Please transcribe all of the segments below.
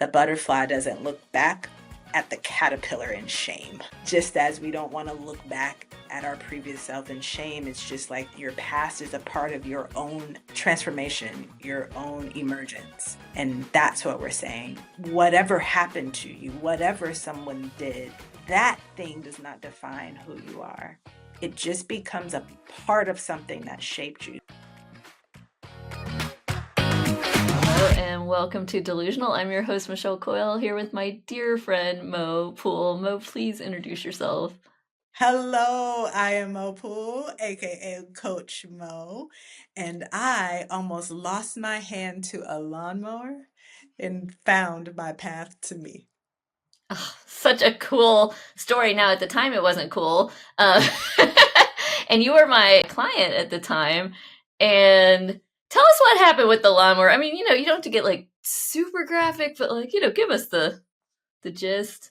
The butterfly doesn't look back at the caterpillar in shame. Just as we don't want to look back at our previous self in shame, it's just like your past is a part of your own transformation, your own emergence. And that's what we're saying. Whatever happened to you, whatever someone did, that thing does not define who you are. It just becomes a part of something that shaped you. Hello and welcome to Delusional. I'm your host, Michelle Coyle, here with my dear friend, Moe Poole. Moe, please introduce yourself. Hello, I am Moe Poole, aka Coach Mo, and I almost lost my hand to a lawnmower and found my path to me. Oh, such a cool story. Now, at the time, it wasn't cool. And you were my client at the time. And tell us what happened with the lawnmower. I mean, you don't have to get like super graphic, but like, give us the gist.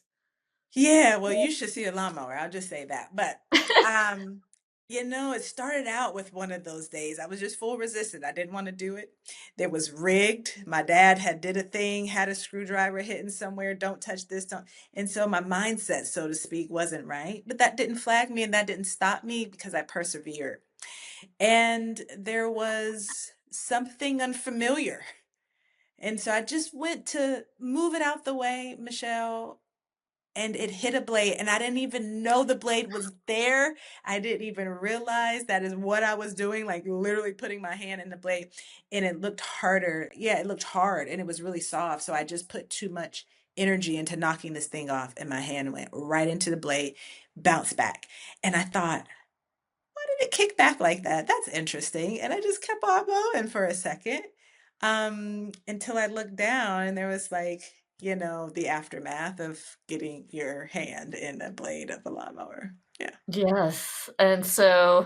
Yeah, well, you should see a lawnmower. I'll just say that. But um, it started out with one of those days. I was just full resistant. I didn't want to do it. It was rigged. My dad had did a thing, had a screwdriver hidden somewhere. Don't touch this, don't. And so my mindset, so to speak, wasn't right. But that didn't flag me and that didn't stop me because I persevered. And there was something unfamiliar. And so I just went to move it out the way, Michelle, and it hit a blade, and I didn't even know the blade was there. I didn't even realize that is what I was doing, like literally putting my hand in the blade, and it looked harder. Yeah, it looked hard and it was really soft. So I just put too much energy into knocking this thing off, and my hand went right into the blade, bounced back. And I thought, why did it kick back like that? That's interesting. And I just kept on going for a second, until I looked down and there was like, the aftermath of getting your hand in the blade of a lawnmower. Yeah. Yes. And so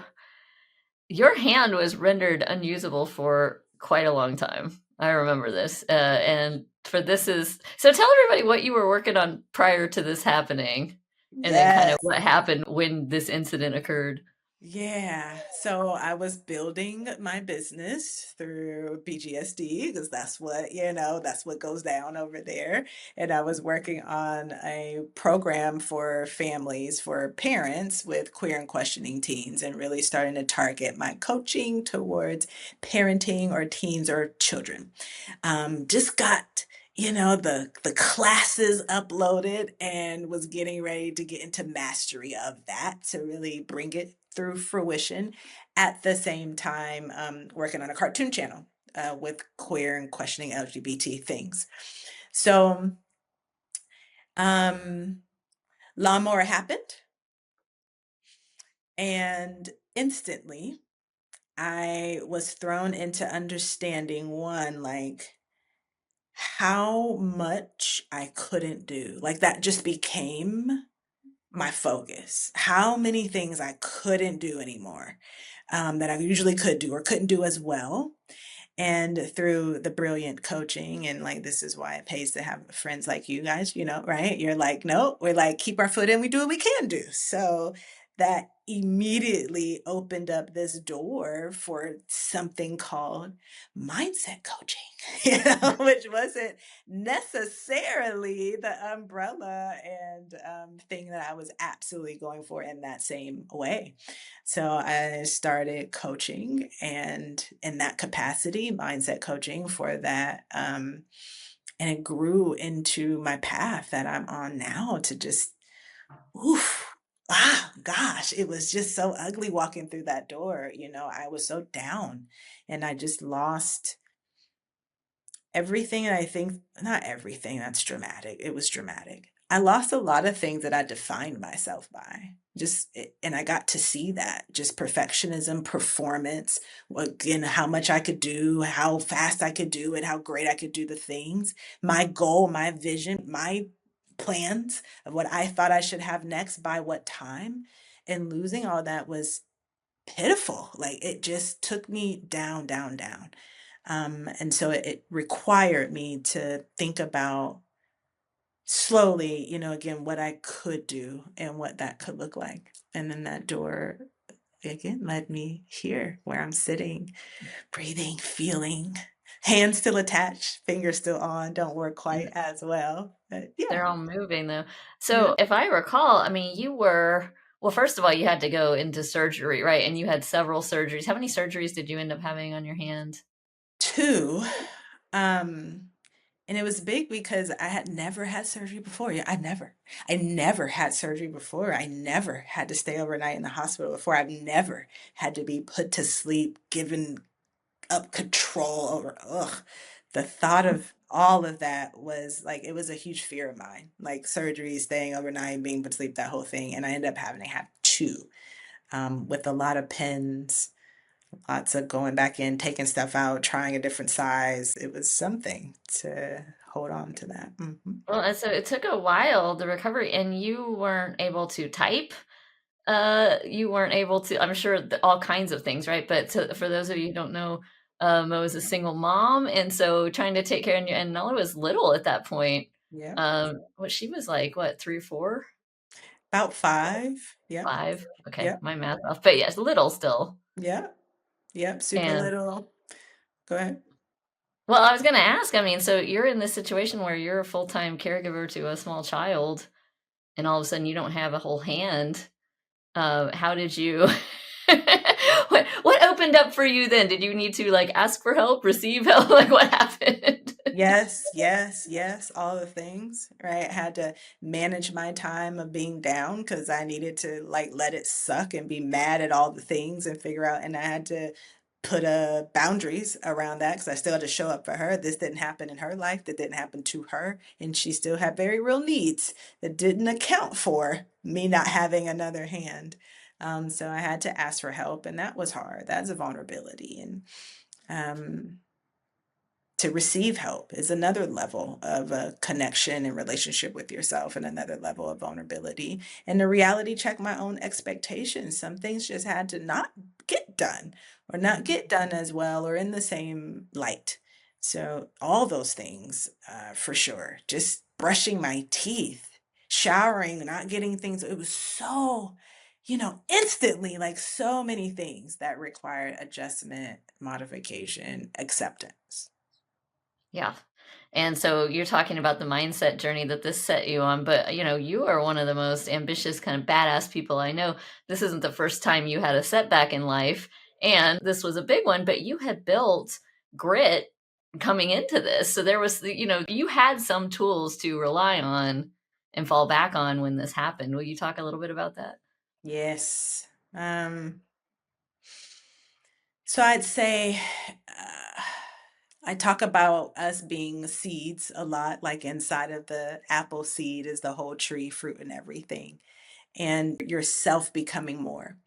your hand was rendered unusable for quite a long time. I remember this. And for this is so tell everybody what you were working on prior to this happening, and then kind of Yes. what happened when this incident occurred. Yeah, so I was building my business through BGSD because that's what goes down over there. And I was working on a program for families, for parents with queer and questioning teens, and really starting to target my coaching towards parenting or teens or children. Just got the classes uploaded and was getting ready to get into mastery of that to really bring it through fruition. At the same time, working on a cartoon channel with queer and questioning LGBT things. So um lawnmower happened, and instantly I was thrown into understanding, one, like how much I couldn't do. Like that just became my focus. How many things I couldn't do anymore, that I usually could do or couldn't do as well. And through the brilliant coaching, and like, this is why it pays to have friends like you guys, right? You're like, no, we're like, keep our foot in, we do what we can do. So that immediately opened up this door for something called mindset coaching, which wasn't necessarily the umbrella and thing that I was absolutely going for in that same way. So I started coaching, and in that capacity, mindset coaching for that. And it grew into my path that I'm on now to just, oof, gosh, it was just so ugly walking through that door. I was so down and I just lost everything. And I think, not everything, that's dramatic. It was dramatic. I lost a lot of things that I defined myself by. And I got to see that just perfectionism, performance, again, how much I could do, how fast I could do it, how great I could do the things, my goal, my vision, my plans of what I thought I should have next by what time. And losing all that was pitiful. Like it just took me down, down, down. And so it required me to think about slowly, again, what I could do and what that could look like. And then that door again led me here where I'm sitting, breathing, feeling, Hands still attached, fingers still on, don't work quite And as well. But yeah, they're all moving though. yeah. So if I recall, I mean, you were, well, first of all, you had to go into surgery, right? And you had several surgeries. How many surgeries did you end up having on your hand? Two, um, and it was big because I had never had surgery before. Yeah, I never had surgery before. I never had to stay overnight in the hospital before. I've never had to be put to sleep, given up control over, ugh. The thought of all of that was like, it was a huge fear of mine, like surgery, staying overnight, being put to sleep, that whole thing. And I ended up having to have two, with a lot of pins, lots of going back in, taking stuff out, trying a different size. It was something to hold on to that. Well, and so it took a while, the recovery, and you weren't able to type. You weren't able to, I'm sure all kinds of things, right? But for those of you who don't know, Mo is a single mom, and so trying to take care of you, and Nella was little at that point. Yeah. What she was like, what, 3 or 4? About five. Yep. 5? Okay, Yep. my math off, but yes, little still. Yep. Yep. Super And little. Go ahead. well, I was gonna ask, I mean, so you're in this situation where you're a full-time caregiver to a small child, and all of a sudden you don't have a whole hand. How did you what opened up for you then? Did you need to, like, ask for help, receive help? Like, what happened? Yes, yes, yes, all the things, right? I had to manage my time of being down because I needed to like let it suck and be mad at all the things and figure out, and I had to put boundaries around that because I still had to show up for her. This didn't happen in her life, that didn't happen to her, and she still had very real needs that didn't account for me not having another hand. So I had to ask for help, and that was hard. That's a vulnerability, and um, to receive help is another level of a connection and relationship with yourself and another level of vulnerability. And to reality check my own expectations. Some things just had to not get done or not Mhm, get done as well or in the same light. So, all those things, for sure. Just brushing my teeth, showering, not getting things. It was so, instantly like so many things that required adjustment, modification, acceptance. yeah. And so you're talking about the mindset journey that this set you on, but, you are one of the most ambitious, kind of badass people I know. This isn't the first time you had a setback in life, and this was a big one, but you had built grit coming into this. So there was, you had some tools to rely on and fall back on when this happened. Will you talk a little bit about that? Yes. So I'd say I talk about us being seeds a lot, like inside of the apple seed is the whole tree, fruit, and everything, and yourself becoming more.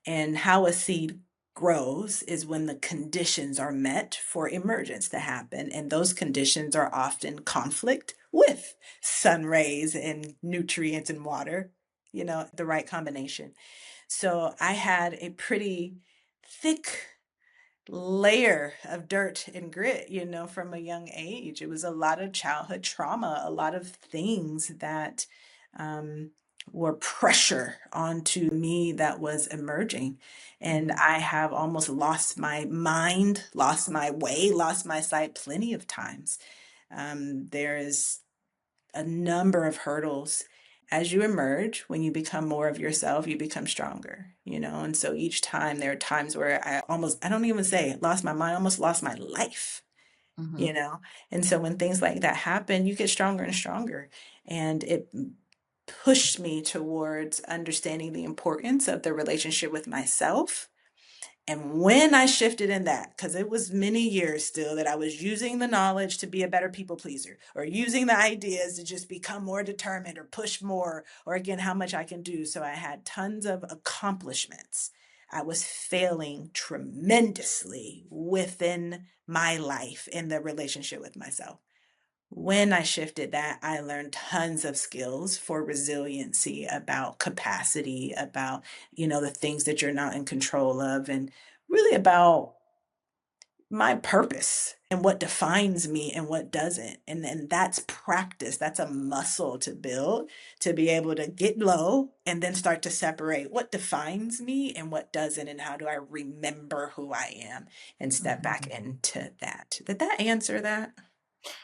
And how a seed grows is when the conditions are met for emergence to happen. And those conditions are often conflict with sun rays and nutrients and water, the right combination. So I had a pretty thick layer of dirt and grit, from a young age. It was a lot of childhood trauma, a lot of things that um, were pressure onto me that was emerging. And Mhm, I have almost lost my mind, lost my way, lost my sight plenty of times. There is a number of hurdles. As you emerge, when you become more of yourself, you become stronger, And so each time there are times where I don't even say lost my mind, almost lost my life, you mhm. know? And so when things like that happen, you get stronger and stronger. And it pushed me towards understanding the importance of the relationship with myself and when I shifted in that, because it was many years still that I was using the knowledge to be a better people pleaser, or using the ideas to just become more determined or push more, or again, how much I can do. So I had tons of accomplishments. I was failing tremendously within my life in the relationship with myself. When I shifted that, I learned tons of skills for resiliency, about capacity, about, the things that you're not in control of, and really about my purpose and what defines me and what doesn't. And that's practice. That's a muscle to build to be able to get low and then start to separate what defines me and what doesn't, and how do I remember who I am and step back into that. Did that answer that?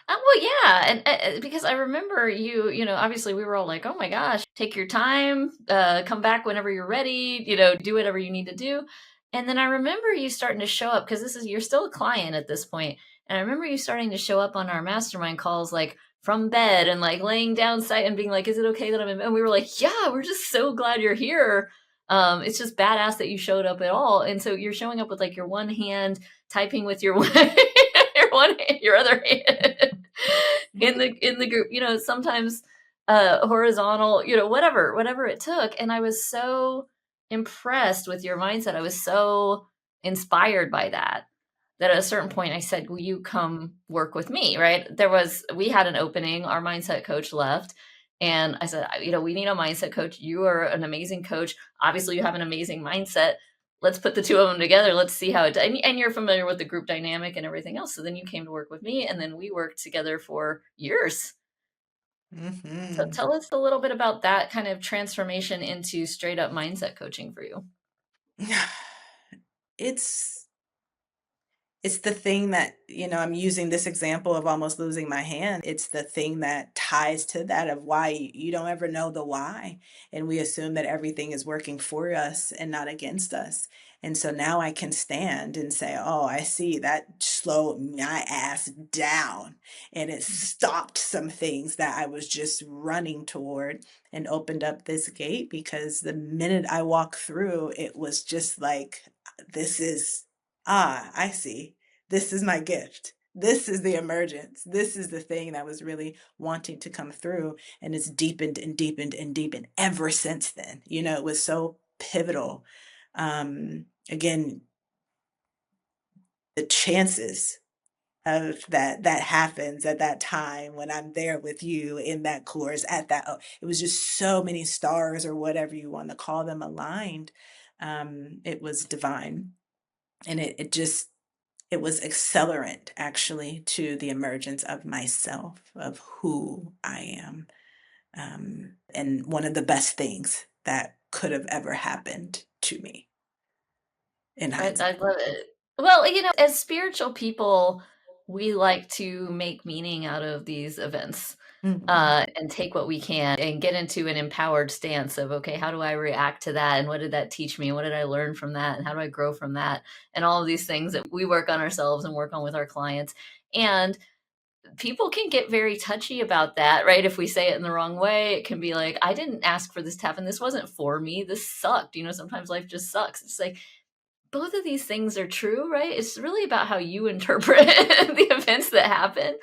Well, yeah, and because I remember you, obviously we were all like, "Oh my gosh, take your time, come back whenever you're ready, do whatever you need to do." And then I remember you starting to show up because you're still a client at this point, and I remember you starting to show up on our mastermind calls, like from bed and like laying down site and being like, "Is it okay that I'm in?" And we were like, "Yeah, we're just so glad you're here." It's just badass that you showed up at all, and so you're showing up with like your one hand typing with your your other hand in the group, sometimes horizontal, whatever it took. And I was so impressed with your mindset. I was so inspired by that at a certain point I said, "Will you come work with me?" Right? We had an opening, our mindset coach left. And I said, "We need a mindset coach. You are an amazing coach. Obviously, you have an amazing mindset. Let's put the two of them together. Let's see how it." And you're familiar with the group dynamic and everything else. So then you came to work with me, and then we worked together for years. So Hmm. tell us a little bit about that kind of transformation into straight up mindset coaching for you. It's it's the thing that, I'm using this example of almost losing my hand. It's the thing that ties to that of why you don't ever know the why. And we assume that everything is working for us and not against us. And so now I can stand and say, oh, I see that slowed my ass down. And it stopped some things that I was just running toward and opened up this gate, because the minute I walked through, it was just like, this is, I see, this is my gift. This is the emergence. This is the thing that was really wanting to come through. And it's deepened and deepened and deepened ever since then. It was so pivotal. Again, the chances of that happens at that time when I'm there with you in that course at that, oh, it was just so many stars or whatever you want to call them aligned. It was divine. And it was accelerant actually to the emergence of myself, of who I am. And one of the best things that could have ever happened to me in I hindsight. love it. Well, as spiritual people, we like to make meaning out of these events, Mhm. and take what we can and get into an empowered stance of, okay, how do I react to that? And what did that teach me? And what did I learn from that? And how do I grow from that? And all of these things that we work on ourselves and work on with our clients. And people can get very touchy about that, right? If we say it in the wrong way, it can be like, I didn't ask for this to happen. This wasn't for me. This sucked. Sometimes life just sucks. It's like, both of these things are true, right? It's really about how you interpret the events that happen.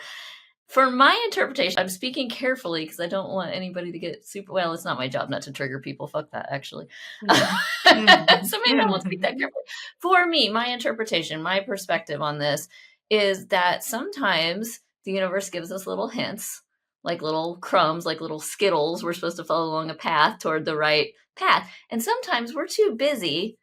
For my interpretation, I'm speaking carefully because I don't want anybody to get super. Well, it's not my job not to trigger people. Fuck that, actually. Mhm. So Mhm. maybe I won't speak that Mhm. carefully. For me, my interpretation, my perspective on this is that sometimes the universe gives us little hints, like little crumbs, like little skittles. We're supposed to follow along a path toward the right path. And sometimes we're too busy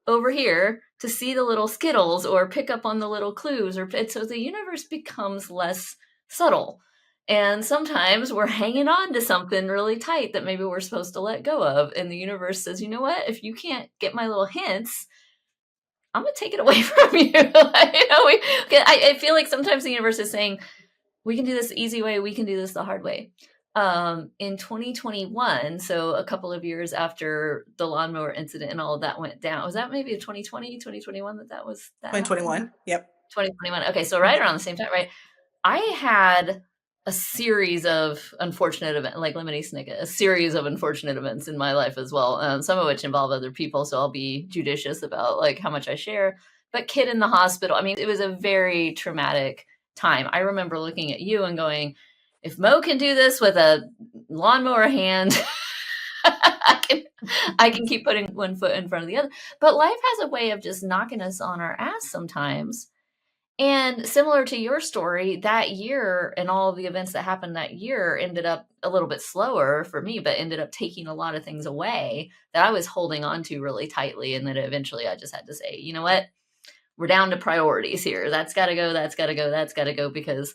over here to see the little skittles or pick up on the little clues, and so the universe becomes less subtle. And sometimes we're hanging on to something really tight that maybe we're supposed to let go of, and the universe says, "You know what, if you can't get my little hints, I'm gonna take it away from you." I feel like sometimes the universe is saying, we can do this the easy way, we can do this the hard way. In 2021, so a couple of years after the lawnmower incident and all of that went down, was that maybe 2020, 2021 that happened? 2021. Yep. 2021. Okay, so right around the same time, right? I had a series of unfortunate events, like Lemony Snicket, a series of unfortunate events in my life as well. Some of which involve other people, so I'll be judicious about like how much I share. But kid in the hospital, I mean, it was a very traumatic time. I remember looking at you and going, if Mo can do this with a lawnmower hand, I can, I can keep putting one foot in front of the other. But life has a way of just knocking us on our ass sometimes, and similar to your story, that year and all of the events that happened that year ended up a little bit slower for me, but ended up taking a lot of things away that I was holding on to really tightly. And then eventually I just had to say, you know what? we're down to priorities here. That's got to go. That's got to go. That's got to go because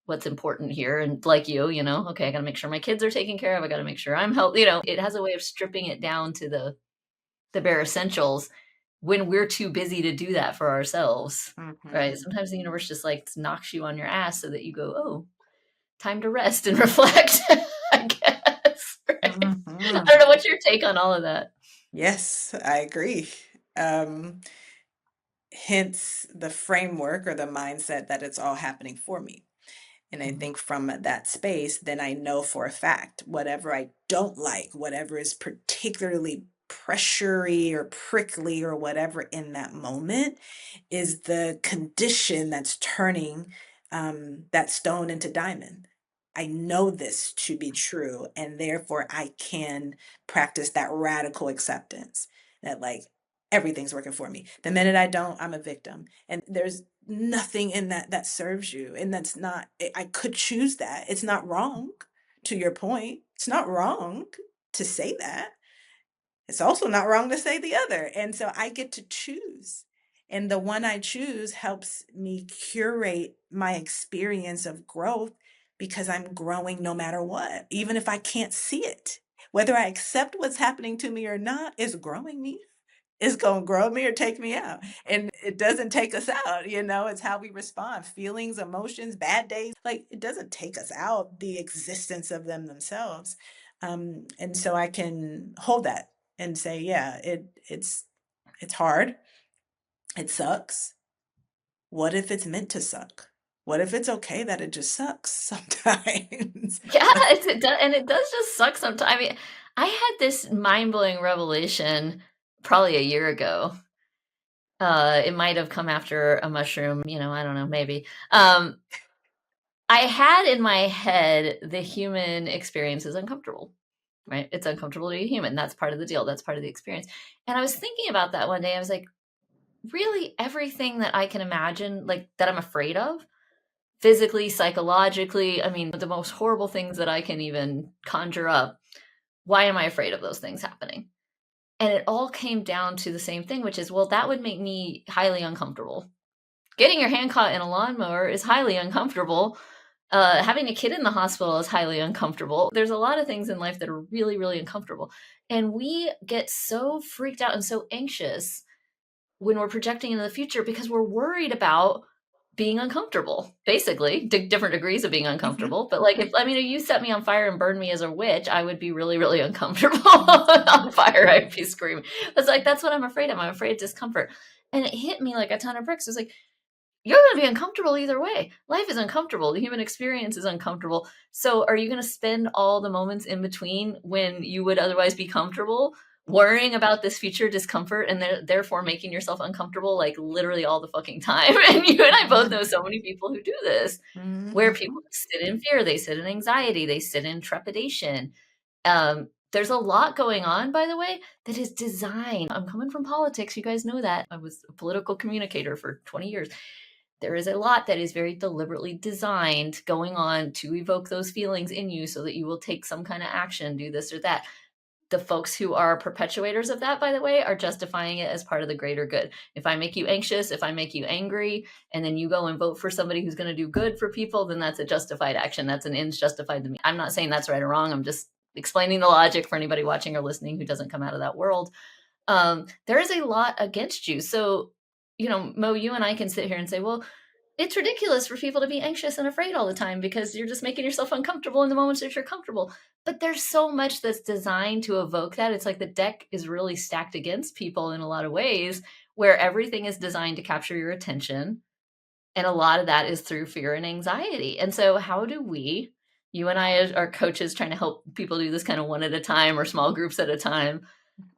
what's important here. And like you know, okay, I got to make sure my kids are taken care of. I got to make sure I'm healthy. You know, it has a way of stripping it down to the bare essentials when we're too busy to do that for ourselves. Right. Mhm. Sometimes the universe just like knocks you on your ass so that you go, oh, time to rest and reflect, I guess. Right? I don't Mhm. know what's your take on all of that. Yes, I agree. Um, Hence the framework or the mindset that it's all happening for me. And I Mhm. think from that space, then I know for a fact whatever I don't like, whatever is particularly pressury or prickly or whatever in that moment is the condition that's turning that stone into diamond. I know this to be true, and therefore I can practice that radical acceptance that, like, everything's working for me. The minute I don't, I'm a victim. And there's nothing in that that serves you. And that's not, I could choose that. It's not wrong, to your point. It's not wrong to say that. It's also not wrong to say the other. And so I get to choose. And the one I choose helps me curate my experience of growth because I'm growing no matter what, even if I can't see it. Whether I accept what's happening to me or not is growing me. It's going to grow me or take me out. And it doesn't take us out, you know, it's how we respond. Feelings, emotions, bad days, like it doesn't take us out, the existence of them themselves. And so I can hold that and say, yeah, it's hard. It sucks. What if it's meant to suck? What if it's okay that it just sucks sometimes? Yeah, it does, and it does just suck sometimes. I mean, I had this mind blowing revelation probably a year ago. It might have come after a mushroom, you know, I don't know, maybe. I had in my head the human experience is uncomfortable, right? It's uncomfortable to be human. That's part of the deal. That's part of the experience. And I was thinking about that one day. I was like, really, everything that I can imagine, like that I'm afraid of, physically, psychologically, I mean, the most horrible things that I can even conjure up. Why am I afraid of those things happening? And it all came down to the same thing, which is, well, that would make me highly uncomfortable. Getting your hand caught in a lawnmower is highly uncomfortable. Having a kid in the hospital is highly uncomfortable. There's a lot of things in life that are really, really uncomfortable. And we get so freaked out and so anxious when we're projecting into the future because we're worried about being uncomfortable, basically, different degrees of being Mhm, uncomfortable. But like, if I mean, if you set me on fire and burn me as a witch, I would be really, really uncomfortable mhm, on fire. I'd be screaming. It's like, that's what I'm afraid of. I'm afraid of discomfort. And it hit me like a ton of bricks. It was like, you're going to be uncomfortable either way. Life is uncomfortable. The human experience is uncomfortable. So, are you going to spend all the moments in between when you would otherwise be comfortable worrying about this future discomfort and therefore making yourself uncomfortable like literally all the fucking time? And you and I both know so many people who do this, where people mhm, sit in fear, they sit in anxiety, they sit in trepidation. There's a lot going on, by the way, that is designed. I'm coming from politics. You guys know that. I was a political communicator for 20 years. There is a lot that is very deliberately designed going on to evoke those feelings in you so that you will take some kind of action, do this or that. The folks who are perpetuators of that, by the way, are justifying it as part of the greater good. If I make you anxious, if I make you angry, and then you go and vote for somebody who's going to do good for people, then that's a justified action. That's an ends justified to me. I'm not saying that's right or wrong. I'm just explaining the logic for anybody watching or listening who doesn't come out of that world. There is a lot against you. So, you know, Mo, you and I can sit here and say, well, it's ridiculous for people to be anxious and afraid all the time because you're just making yourself uncomfortable in the moments that you're comfortable. But there's so much that's designed to evoke that. It's like the deck is really stacked against people in a lot of ways, where everything is designed to capture your attention. And a lot of that is through fear and anxiety. And so, how do we, you and I are coaches trying to help people do this kind of one at a time or small groups at a time,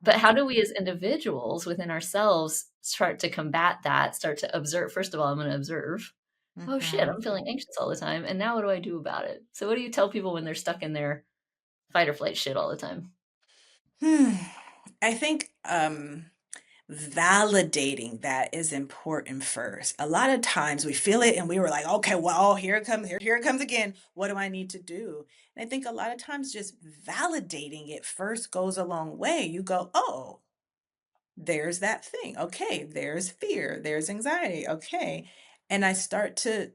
but how do we as individuals within ourselves start to combat that, start to observe? First of all, I'm going to observe. Oh shit, mhm. I'm feeling anxious all the time. And now what do I do about it? So what do you tell people when they're stuck in their fight or flight shit all the time? Hmm. I think validating that is important first. A lot of times we feel it and we were like, okay, well, here it comes again. What do I need to do? And I think a lot of times just validating it first goes a long way. You go, oh, there's that thing. Okay, there's fear, there's anxiety. Okay. And I start to,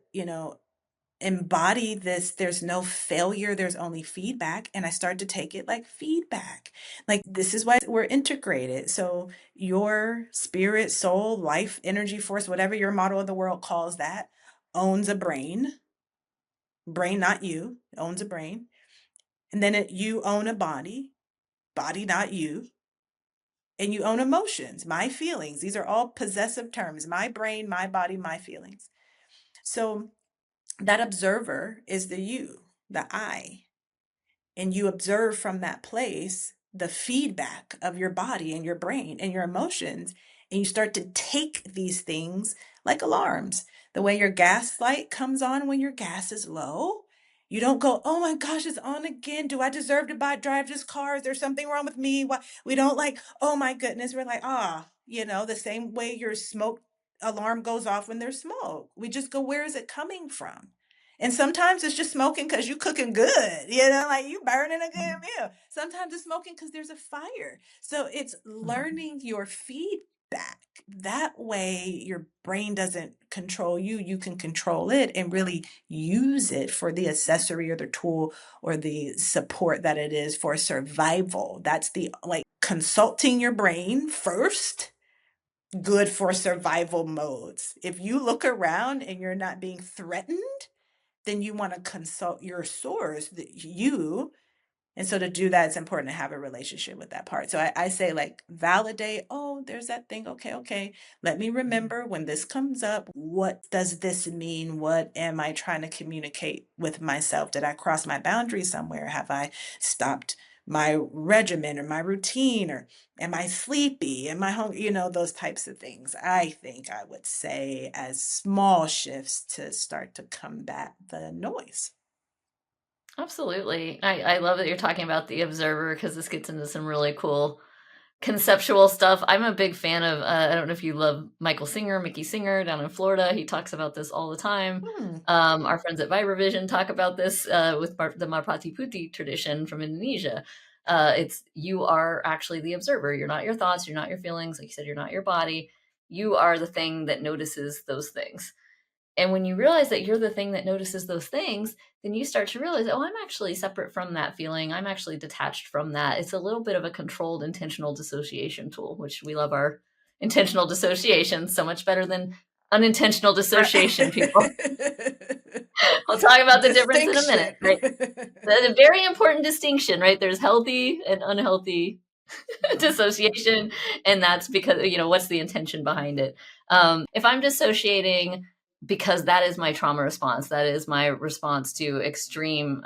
embody this, there's no failure, there's only feedback. And I start to take it like feedback. Like, this is why we're integrated. So your spirit, soul, life, energy, force, whatever your model of the world calls that, owns a brain. Brain, not you, owns a brain. And then you own a body, body, not you. And you own emotions, my feelings. These are all possessive terms: my brain, my body, my feelings. So that observer is the you, the I. And you observe from that place the feedback of your body and your brain and your emotions. And you start to take these things like alarms. The way your gas light comes on when your gas is low. You don't go, oh my gosh, it's on again. Do I deserve to drive this car? Is there something wrong with me? Why? We don't like, oh my goodness. We're like, the same way your smoke alarm goes off when there's smoke. We just go, where is it coming from? And sometimes it's just smoking because you cooking good, like you burning a good meal. Sometimes it's smoking because there's a fire. So it's learning your feedback. That way your brain doesn't control you. You can control it and really use it for the accessory or the tool or the support that it is for survival. That's the like consulting your brain first, good for survival modes. If you look around and you're not being threatened, then you want to consult your source, you. And so to do that, it's important to have a relationship with that part. So I say, like, validate, oh, there's that thing. Okay, okay. Let me remember when this comes up. What does this mean? What am I trying to communicate with myself? Did I cross my boundary somewhere? Have I stopped my regimen or my routine? Or am I sleepy? Am I hungry? Those types of things. I think I would say as small shifts to start to combat the noise. Absolutely. I love that you're talking about the observer because this gets into some really cool conceptual stuff. I'm a big fan of, I don't know if you love Mickey Singer down in Florida. He talks about this all the time. Hmm. Our friends at Vibravision talk about this with the Mapati Puti tradition from Indonesia. It's you are actually the observer. You're not your thoughts. You're not your feelings. Like you said, you're not your body. You are the thing that notices those things. And when you realize that you're the thing that notices those things, then you start to realize, oh, I'm actually separate from that feeling. I'm actually detached from that. It's a little bit of a controlled intentional dissociation tool, which we love our intentional dissociation so much better than unintentional dissociation, people. Right. We'll talk about the difference in a minute, Distinction. right? That's a very important distinction, right? There's healthy and unhealthy dissociation, and that's because what's the intention behind it. If I'm dissociating because that is my trauma response, that is my response to extreme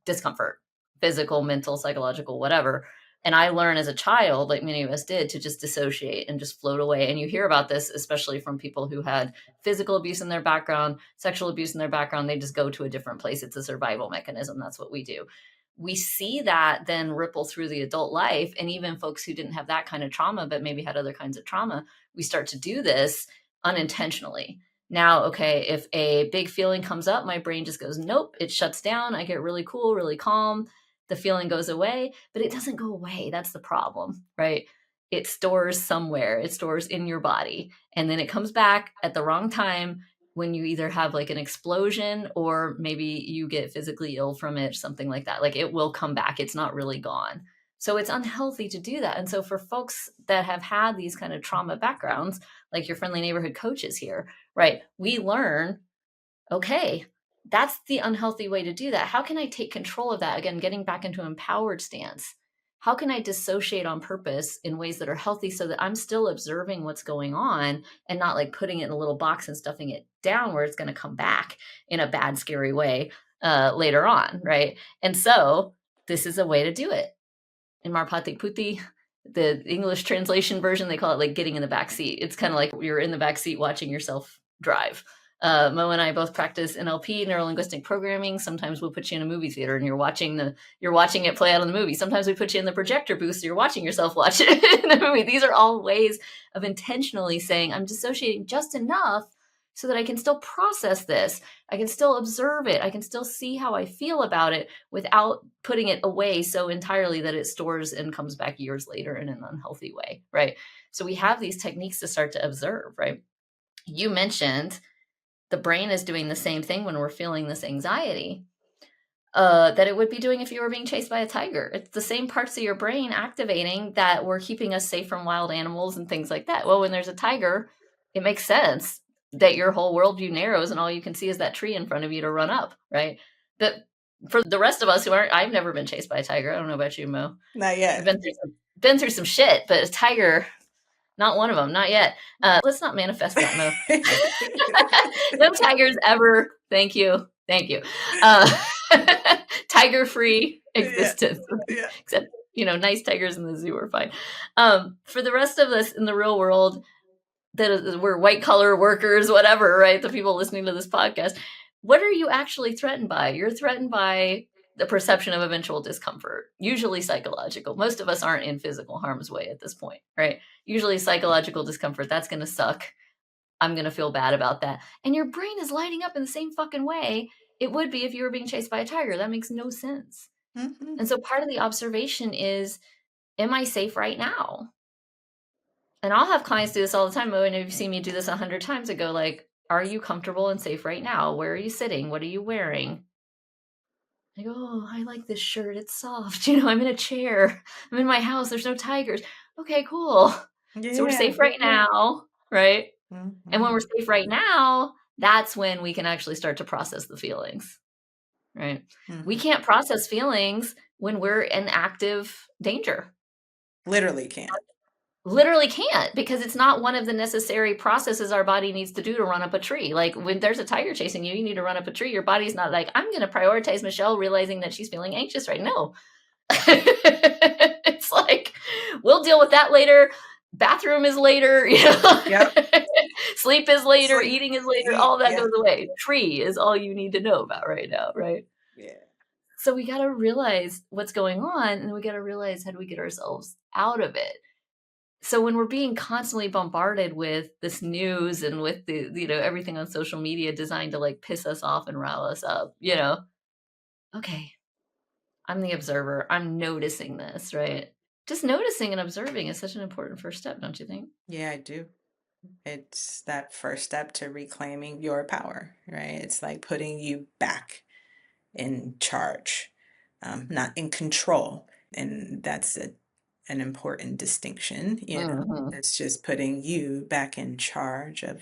discomfort, physical, mental, psychological, whatever, and I learn as a child, like many of us did, to just dissociate and just float away. And you hear about this especially from people who had physical abuse in their background, sexual abuse in their background. They just go to a different place. It's a survival mechanism. That's what we do. We see that then ripple through the adult life. And even folks who didn't have that kind of trauma, but maybe had other kinds of trauma, we start to do this unintentionally. Now, okay, if a big feeling comes up, my brain just goes, nope, it shuts down. I get really cool, really calm. The feeling goes away, but it doesn't go away. That's the problem, right? It stores somewhere, it stores in your body. And then it comes back at the wrong time when you either have like an explosion or maybe you get physically ill from it, something like that. Like it will come back. It's not really gone. So it's unhealthy to do that. And so for folks that have had these kind of trauma backgrounds, like your friendly neighborhood coaches here, right? We learn, okay, that's the unhealthy way to do that. How can I take control of that? Again, getting back into an empowered stance. How can I dissociate on purpose in ways that are healthy so that I'm still observing what's going on and not like putting it in a little box and stuffing it down where it's going to come back in a bad, scary way later on, right? And so this is a way to do it. In Marpati Putti, the English translation version, they call it like getting in the back seat. It's kind of like you're in the back seat watching yourself drive. Mo and I both practice NLP, neuro linguistic programming. Sometimes we'll put you in a movie theater and you're watching it play out in the movie. Sometimes we put you in the projector booth, so you're watching yourself watch it in the movie. These are all ways of intentionally saying I'm dissociating just enough so that I can still process this. I can still observe it. I can still see how I feel about it without putting it away so entirely that it stores and comes back years later in an unhealthy way, right? So we have these techniques to start to observe, right? You mentioned the brain is doing the same thing when we're feeling this anxiety that it would be doing if you were being chased by a tiger. It's the same parts of your brain activating that were keeping us safe from wild animals and things like that. Well, when there's a tiger, it makes sense that your whole worldview narrows and all you can see is that tree in front of you to run up, right? But for the rest of us who aren't, I've never been chased by a tiger. I don't know about you, Mo. Not I've yet. been through some shit, but a tiger, not one of them, not yet. Let's not manifest that, Mo. No tigers ever. Thank you. Thank you. Uh, tiger free Yeah. existence. Yeah. Except, nice tigers in the zoo are fine. For the rest of us in the real world, that we're white collar workers, whatever, right? The people listening to this podcast, what are you actually threatened by? You're threatened by the perception of eventual discomfort, usually psychological. Most of us aren't in physical harm's way at this point, right? Usually psychological discomfort. That's going to suck. I'm going to feel bad about that. And your brain is lighting up in the same fucking way it would be if you were being chased by a tiger. That makes no sense. Mm-hmm. And so part of the observation is, am I safe right now? And I'll have clients do this all the time. And you've seen me do this 100 times ago. Like, are you comfortable and safe right now? Where are you sitting? What are you wearing? I go, oh, I like this shirt. It's soft. I'm in a chair. I'm in my house. There's no tigers. Okay, cool. So we're Yeah. safe right now, right? And when Mm-hmm. we're safe right now, that's when we can actually start to process the feelings, right? We Mm-hmm. can't process feelings when we're in active danger. Literally can't. Literally can't, because it's not one of the necessary processes our body needs to do to run up a tree. Like when there's a tiger chasing you, you need to run up a tree. Your body's not like, I'm going to prioritize Michelle realizing that she's feeling anxious right now. It's like, we'll deal with that later. Bathroom is later, Yep. sleep is later, Sleep. eating is later, Eat. all that Yeah. goes away. Tree is all you need to know about right now, right? Yeah. So we got to realize what's going on, and we got to realize how do we get ourselves out of it. So when we're being constantly bombarded with this news and with the everything on social media designed to like piss us off and rile us up, okay, I'm the observer. I'm noticing this, right? Just noticing and observing is such an important first step, don't you think? Yeah, I do. It's that first step to reclaiming your power, right? It's like putting you back in charge, not in control. And that's an important distinction, Mhm. It's just putting you back in charge of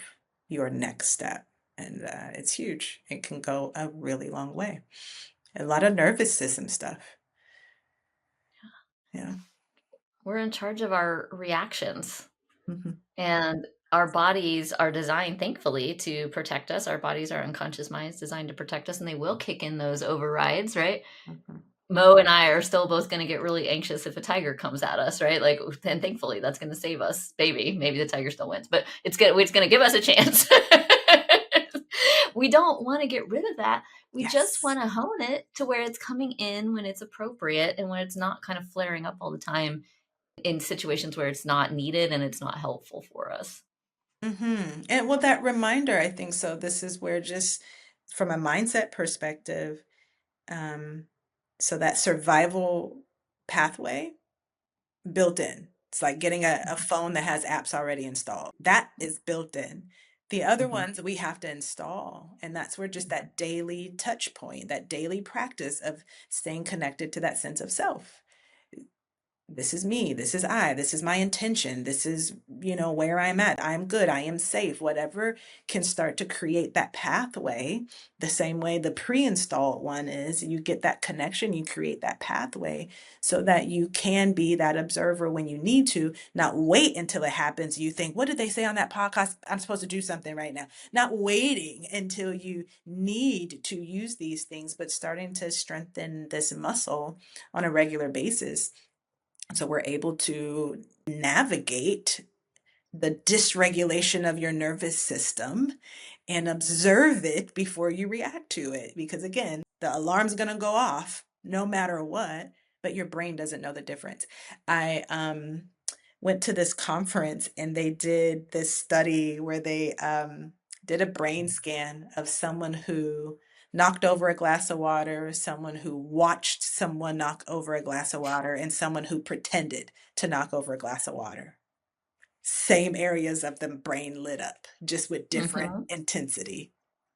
your next step. And it's huge. It can go a really long way. A lot of nervous system stuff. Yeah. We're in charge of our reactions, Hmm. and our bodies are designed, thankfully, to protect us. Our bodies, our unconscious minds designed to protect us, and they will kick in those overrides, right? Hmm. Mo and I are still both going to get really anxious if a tiger comes at us, right? Like, and thankfully, that's going to save us. Maybe the tiger still wins, but it's going to give us a chance. We don't want to get rid of that. We just Yes. want to hone it to where it's coming in when it's appropriate and when it's not kind of flaring up all the time in situations where it's not needed and it's not helpful for us. And well, that reminder, I think so. This is where just from a mindset perspective, um, so that survival pathway built in. It's like getting a phone that has apps already installed. That is built in. The other Mhm. ones we have to install. And that's where just that daily touch point, that daily practice of staying connected to that sense of self. This is me, this is I, this is my intention, this is, where I'm at. I'm good, I am safe. Whatever can start to create that pathway, the same way the pre-installed one is, you get that connection, you create that pathway so that you can be that observer when you need to, not wait until it happens. You think, what did they say on that podcast? I'm supposed to do something right now. Not waiting until you need to use these things, but starting to strengthen this muscle on a regular basis so we're able to navigate the dysregulation of your nervous system and observe it before you react to it. Because again, the alarm's going to go off no matter what, but your brain doesn't know the difference. I went to this conference and they did this study where they did a brain scan of someone who knocked over a glass of water, someone who watched someone knock over a glass of water, and someone who pretended to knock over a glass of water. same areas of the brain lit up, just with different Mhm. intensity,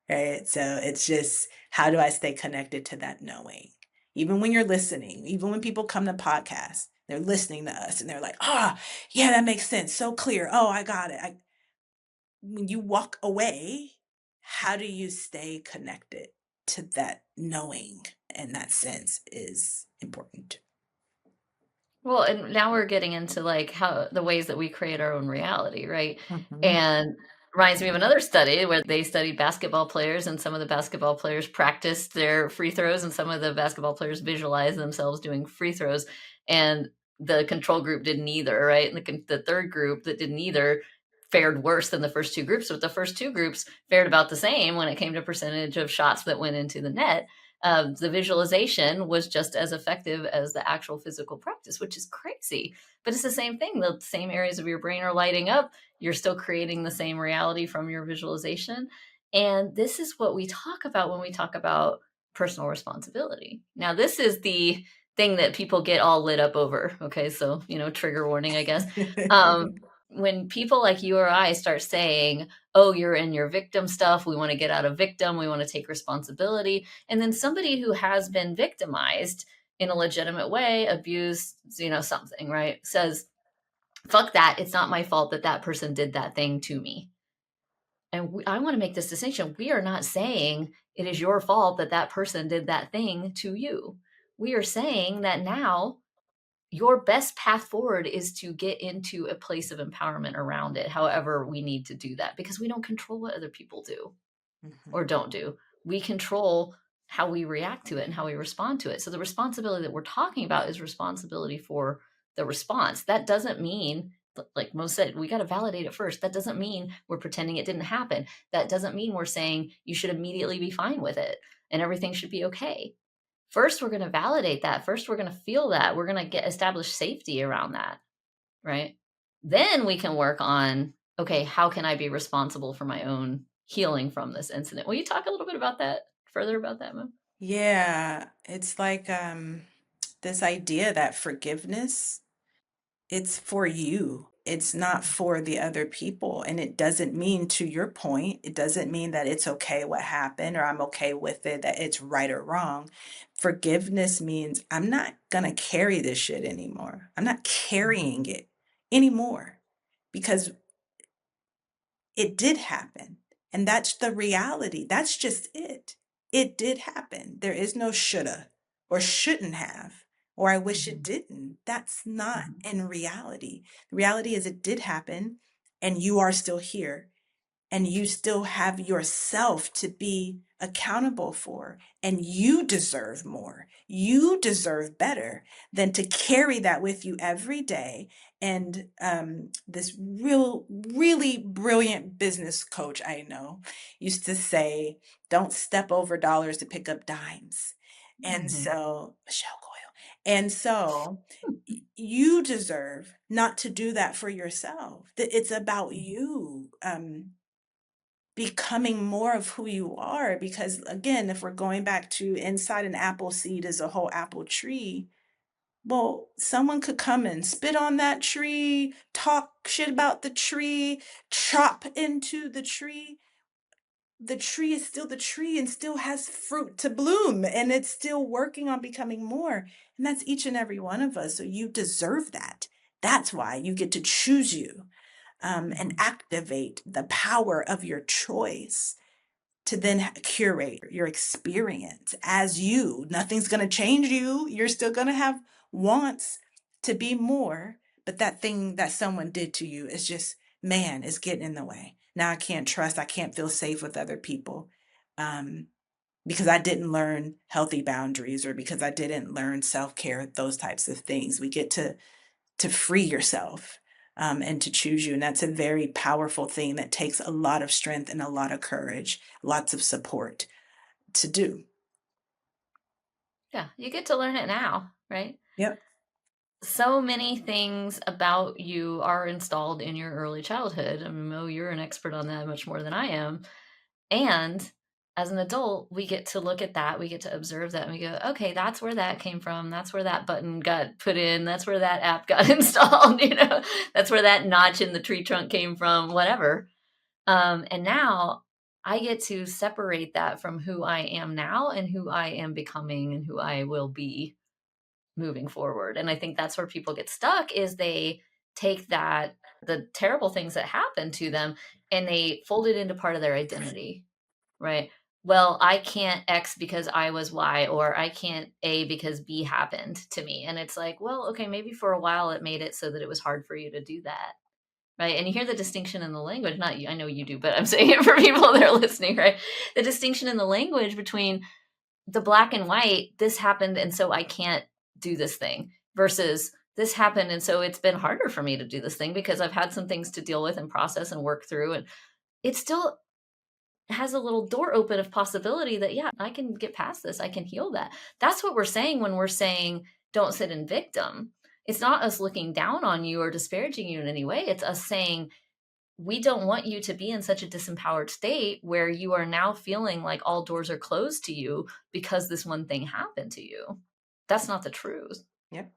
right? So it's just, how do I stay connected to that knowing? Even when you're listening, even when people come to podcasts, they're listening to us and they're like, ah, yeah, that makes sense. So clear. Oh, I got it. When you walk away, how do you stay connected to that knowing? And that sense is important. Well, and now we're getting into, like, how the ways that we create our own reality, right? Mhm. And reminds me of another study where they studied basketball players, and some of the basketball players practiced their free throws, and some of the basketball players visualized themselves doing free throws, and the control group did neither, right? And the third group that did neither fared worse than the first two groups, but the first two groups fared about the same when it came to percentage of shots that went into the net. The visualization was just as effective as the actual physical practice, which is crazy. But it's the same thing. The same areas of your brain are lighting up. You're still creating the same reality from your visualization. And this is what we talk about when we talk about personal responsibility. Now, this is the thing that people get all lit up over. Okay. So, trigger warning, I guess. When people like you or I start saying, oh, you're in your victim stuff, we want to get out of victim, we want to take responsibility, and then somebody who has been victimized in a legitimate way, abused, something, right, says, fuck that. It's not my fault that that person did that thing to me. And I want to make this distinction. We are not saying it is your fault that that person did that thing to you. We are saying that now your best path forward is to get into a place of empowerment around it, however, we need to do that, because we don't control what other people do Mhm. or don't do. We control how we react to it and how we respond to it. So the responsibility that we're talking about is responsibility for the response. That doesn't mean, like Mo said, we got to validate it first. That doesn't mean we're pretending it didn't happen. That doesn't mean we're saying you should immediately be fine with it and everything should be okay. First, we're going to validate that. First, we're going to feel that. We're going to get established safety around that, right? Then we can work on, okay, how can I be responsible for my own healing from this incident? Will you talk a little bit about that, further about that, Mo? Yeah, it's like this idea that forgiveness, it's for you. It's not for the other people. And it doesn't mean, to your point, it doesn't mean that it's okay what happened or I'm okay with it, that it's right or wrong. Forgiveness means I'm not going to carry this shit anymore. I'm not carrying it anymore because it did happen. And that's the reality. That's just it. It did happen. There is no shoulda or shouldn't have, or I wish it Mhm. didn't. That's not Mhm. in reality. The reality is it did happen and you are still here and you still have yourself to be accountable for, and you deserve more. You deserve better than to carry that with you every day. And this really brilliant business coach I know used to say, don't step over dollars to pick up dimes. And Mhm. so Michelle Coyle, and so you deserve not to do that for yourself. That it's about Mhm. you becoming more of who you are. Because again, if we're going back to inside an apple seed is a whole apple tree, well, someone could come and spit on that tree, talk shit about the tree, chop into the tree. The tree is still the tree and still has fruit to bloom, and it's still working on becoming more. And that's each and every one of us. So you deserve that. That's why you get to choose you, and Mhm. activate the power of your choice to then curate your experience as you. Nothing's going to change you. You're still going to have wants to be more, but that thing that someone did to you is just, man, is getting in the way. Now I can't trust, I can't feel safe with other people, um, because I didn't learn healthy boundaries or because I didn't learn self care, those types of things. We get to free yourself, and to choose you. And that's a very powerful thing that takes a lot of strength and a lot of courage, lots of support to do. Yeah, you get to learn it now, right? Yep. So many things about you are installed in your early childhood. I mean, Mo, you're an expert on that much more than I am. And as an adult, we get to look at that, we get to observe that, and we go, okay, that's where that came from. That's where that button got put in. That's where that app got installed. That's where that notch in the tree trunk came from, whatever. And now I get to separate that from who I am now and who I am becoming and who I will be moving forward. And I think that's where people get stuck is they take that, the terrible things that happen to them, and they fold it into part of their identity, right? Well, I can't X because I was Y, or I can't A because B happened to me. And it's like, well, okay, maybe for a while it made it so that it was hard for you to do that. Right. And you hear the distinction in the language, not you, I know you do, but I'm saying it for people that are listening, right? The distinction in the language between the black and white, this happened, and so I can't do this thing, versus this happened, and so it's been harder for me to do this thing because I've had some things to deal with and process and work through. And it still has a little door open of possibility that, yeah, I can get past this. I can heal that. That's what we're saying when we're saying don't sit in victim. It's not us looking down on you or disparaging you in any way. It's us saying, we don't want you to be in such a disempowered state where you are now feeling like all doors are closed to you because this one thing happened to you. That's not the truth. Yep.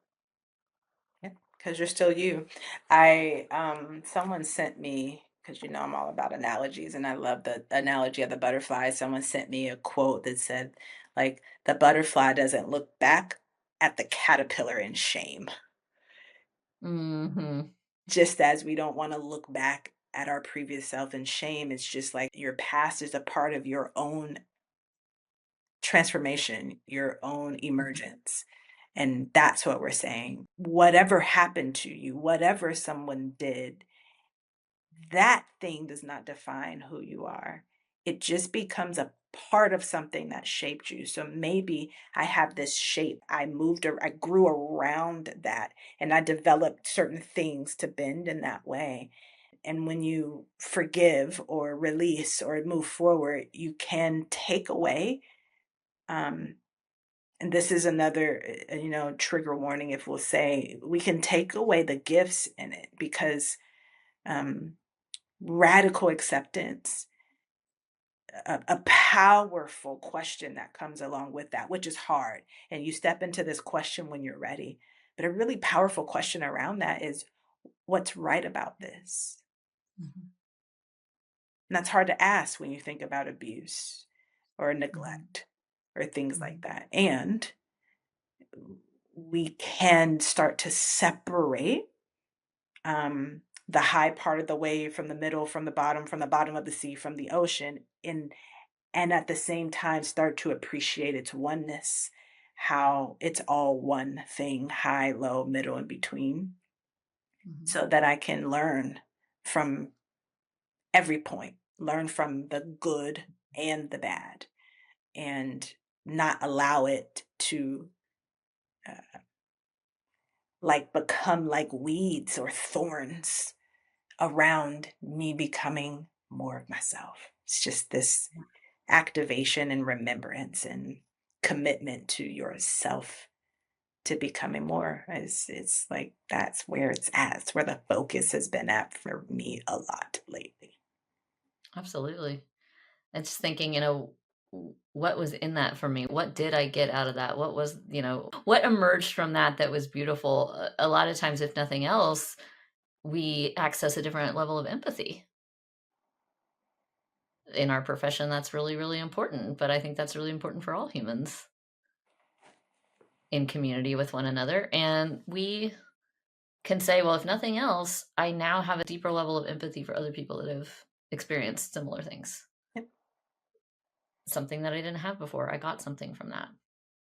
Yep. Because you're still you. Someone sent me, because I'm all about analogies and I love the analogy of the butterfly. Someone sent me a quote that said, like, the butterfly doesn't look back at the caterpillar in shame, Hmm. just as we don't want to look back at our previous self in shame. It's just like your past is a part of your own transformation, your own emergence. And that's what we're saying. Whatever happened to you, whatever someone did, that thing does not define who you are. It just becomes a part of something that shaped you. So maybe I have this shape. I grew around that and I developed certain things to bend in that way. And when you forgive or release or move forward, you can take away. And this is another, trigger warning, if we'll say, we can take away the gifts in it because um, radical acceptance, a powerful question that comes along with that, which is hard. And you step into this question when you're ready. But a really powerful question around that is, what's right about this? Hmm. And that's hard to ask when you think about abuse or Hmm. neglect or things like Hmm. that. And we can start to separate the high part of the wave from the middle, from the bottom of the sea, from the ocean, and at the same time start to appreciate its oneness, how it's all one thing, high, low, middle, and between, Hmm. so that I can learn from every point, learn from the good and the bad, and not allow it to like become like weeds or thorns around me becoming more of myself. It's just this activation and remembrance and commitment to yourself to becoming more. It's like that's where it's at. It's where the focus has been at for me a lot lately. Absolutely. And just thinking, what was in that for me? What did I get out of that? What was, what emerged from that that was beautiful? A lot of times, if nothing else, we access a different level of empathy in our profession. That's really, really important. But I think that's really important for all humans in community with one another. And we can say, well, if nothing else, I now have a deeper level of empathy for other people that have experienced similar things. Yep. Something that I didn't have before. I got something from that.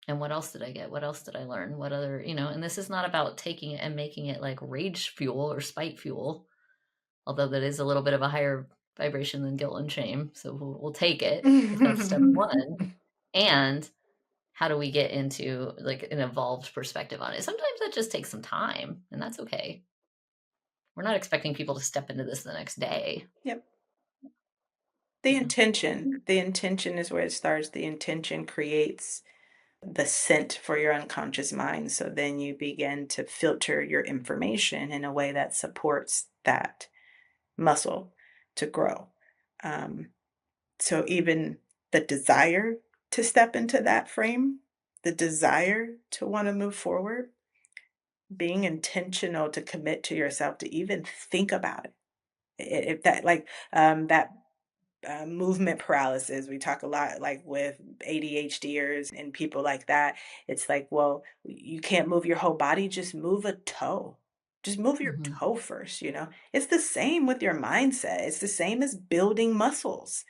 And what else did I get? What else did I learn? What other, and this is not about taking it and making it like rage fuel or spite fuel, although that is a little bit of a higher vibration than guilt and shame. So we'll take it if that's step one. And how do we get into like an evolved perspective on it? Sometimes that just takes some time, and that's okay. We're not expecting people to step into this the next day. Yep. You know? The intention is where it starts. The intention creates the scent for your unconscious mind. So then you begin to filter your information in a way that supports that muscle to grow. Um, so even the desire to step into that frame, the desire to want to move forward, being intentional to commit to yourself to even think about it. If that like that movement paralysis. We talk a lot like with ADHDers and people like that. It's like, well, you can't move your whole body, just move a toe. Just move your Mhm. toe first, you know? It's the same with your mindset. It's the same as building muscles,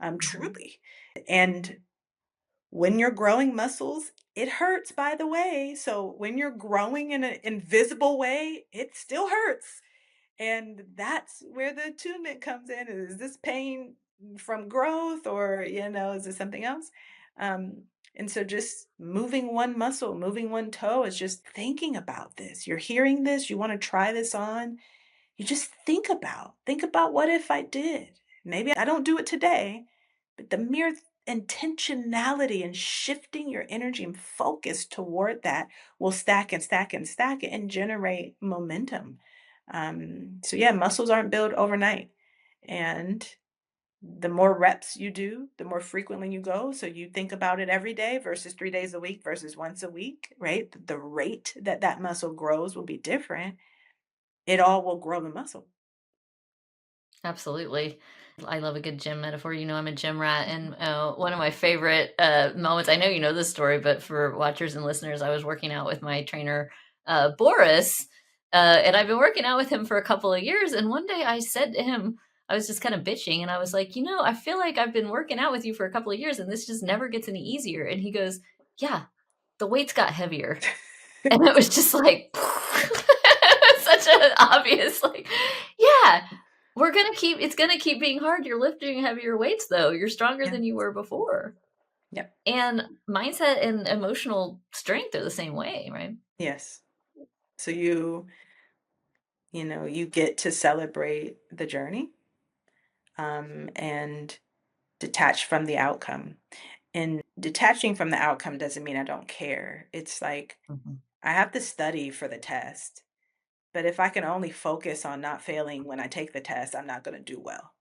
Mhm. truly. And when you're growing muscles, it hurts, by the way. So when you're growing in an invisible way, it still hurts. And that's where the attunement comes in. Is this pain from growth or, is it something else? Um, and so just moving one muscle, moving one toe is just thinking about this. You're hearing this, you want to try this on. You just think about what if I did? Maybe I don't do it today, but the mere intentionality and shifting your energy and focus toward that will stack and stack and stack it and generate momentum. So yeah, muscles aren't built overnight. And the more reps you do, the more frequently you go. So you think about it every day versus 3 days a week versus once a week, right? The rate that that muscle grows will be different. It all will grow the muscle. Absolutely. I love a good gym metaphor. You know, I'm a gym rat. And one of my favorite moments, I know you know this story, but for watchers and listeners, I was working out with my trainer, Boris, and I've been working out with him for a couple of years. And one day I said to him, I was just kind of bitching, and I was like, I feel like I've been working out with you for a couple of years, and this just never gets any easier. And he goes, yeah, the weights got heavier. And it was just like such an obvious, like, yeah, it's gonna keep being hard. You're lifting heavier weights though. You're stronger Yeah. than you were before. Yep. And mindset and emotional strength are the same way, right? Yes. So you get to celebrate the journey, and detach from the outcome. And detaching from the outcome doesn't mean I don't care. It's like Mhm. I have to study for the test, but if I can only focus on not failing when I take the test, I'm not going to do well.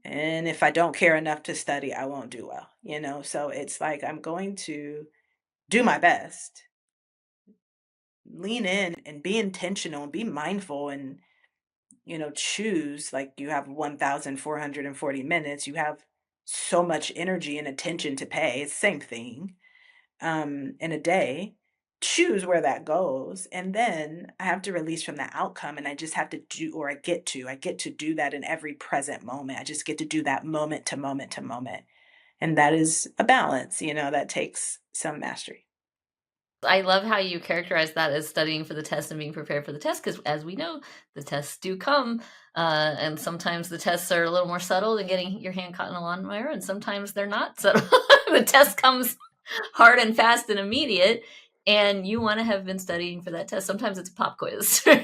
And if I don't care enough to study, I won't do well. So it's like I'm going to do my best, lean in and be intentional and be mindful and choose. Like, you have 1,440 minutes, you have so much energy and attention to pay. It's the same thing, in a day. Choose where that goes, and then I have to release from the outcome, and I just have to do, or I get to do that in every present moment. I just get to do that moment to moment to moment, and that is a balance, that takes some mastery. I love how you characterize that as studying for the test and being prepared for the test, because as we know, the tests do come, and sometimes the tests are a little more subtle than getting your hand caught in a lawnmower, and sometimes they're not subtle. The test comes hard and fast and immediate, and you want to have been studying for that test. Sometimes it's a pop quiz. So,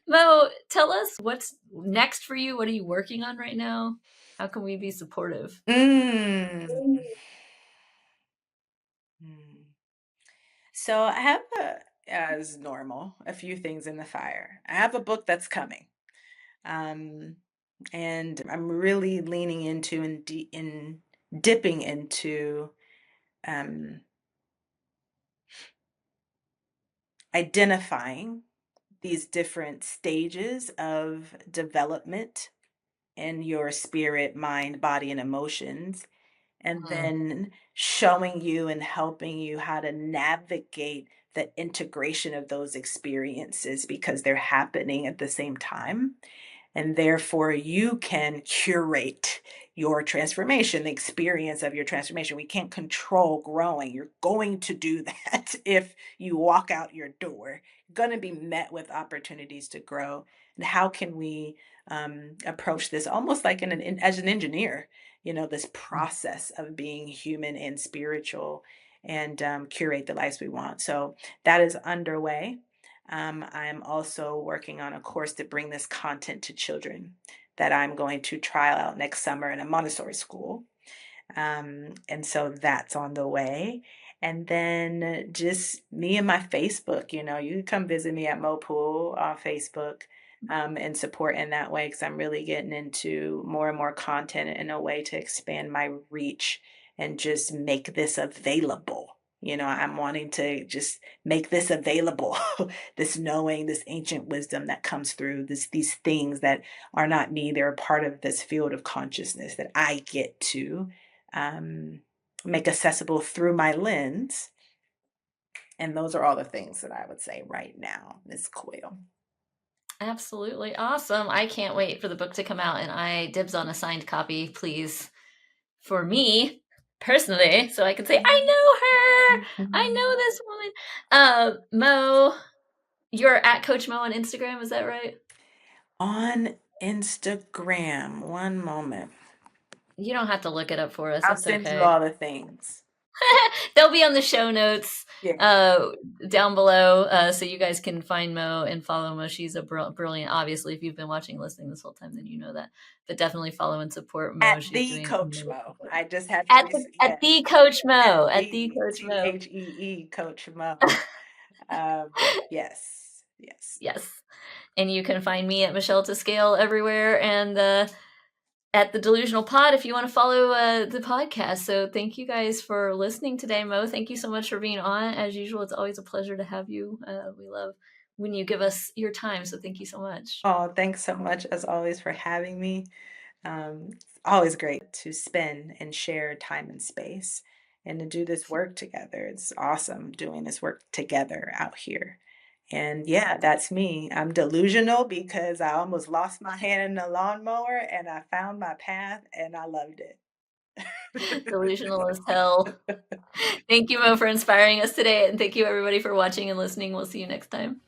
Mo, tell us what's next for you. What are you working on right now? How can we be supportive? Mm. Mm. So I have as normal, a few things in the fire. I have a book that's coming. Um, and I'm really leaning into and dipping into um, identifying these different stages of development in your spirit, mind, body, and emotions, and Mm, then showing you and helping you how to navigate the integration of those experiences because they're happening at the same time. And therefore, you can curate your transformation, the experience of your transformation. We can't control growing. You're going to do that if you walk out your door. You're going to be met with opportunities to grow. And how can we approach this almost like as an engineer? This mm. process of being human and spiritual, and curate the lives we want. So that is underway. I'm also working on a course to bring this content to children that I'm going to trial out next summer in a Montessori school. And so that's on the way. And then just me and my Facebook, you can come visit me at Moe Poole on Facebook. and support in that way because I'm really getting into more and more content in a way to expand my reach and just make this available. I'm wanting to just make this available, this knowing, this ancient wisdom that comes through these things that are not me. They're a part of this field of consciousness that I get to um, make accessible through my lens. And those are all the things that I would say right now, Miss Coyle. Absolutely awesome. I can't wait for the book to come out, and I dibs on a signed copy, please, for me personally, so I can say, I know her. I know this woman. Mo, you're at Coach Mo on Instagram, is that right? On Instagram, one moment. You don't have to look it up for us. I'll It's send you okay. all the things. They'll be on the show notes Yeah. uh, down below, so you guys can find Mo and follow Mo. She's a brilliant. Obviously, if you've been watching, listening this whole time, then you know that. But definitely follow and support Mo. At She's the doing Coach amazing Mo. work. I just had to At yes. the Coach At Mo. At the the Coach Mo. THEE Coach Mo. Um, yes. Yes. Yes. And you can find me at Michelle to Scale everywhere, and at the Delusional Pod if you want to follow the podcast. So thank you guys for listening today, Mo. Thank you so much for being on. As usual, it's always a pleasure to have you. We love when you give us your time. So thank you so much. Oh, thanks so much as always for having me. It's always great to spend and share time and space and to do this work together. It's awesome doing this work together out here. And yeah, that's me. I'm delusional because I almost lost my hand in the lawnmower and I found my path and I loved Delusional as hell. it. Thank you, Mo, for inspiring us today. And thank you, everybody, for watching and listening. We'll see you next time.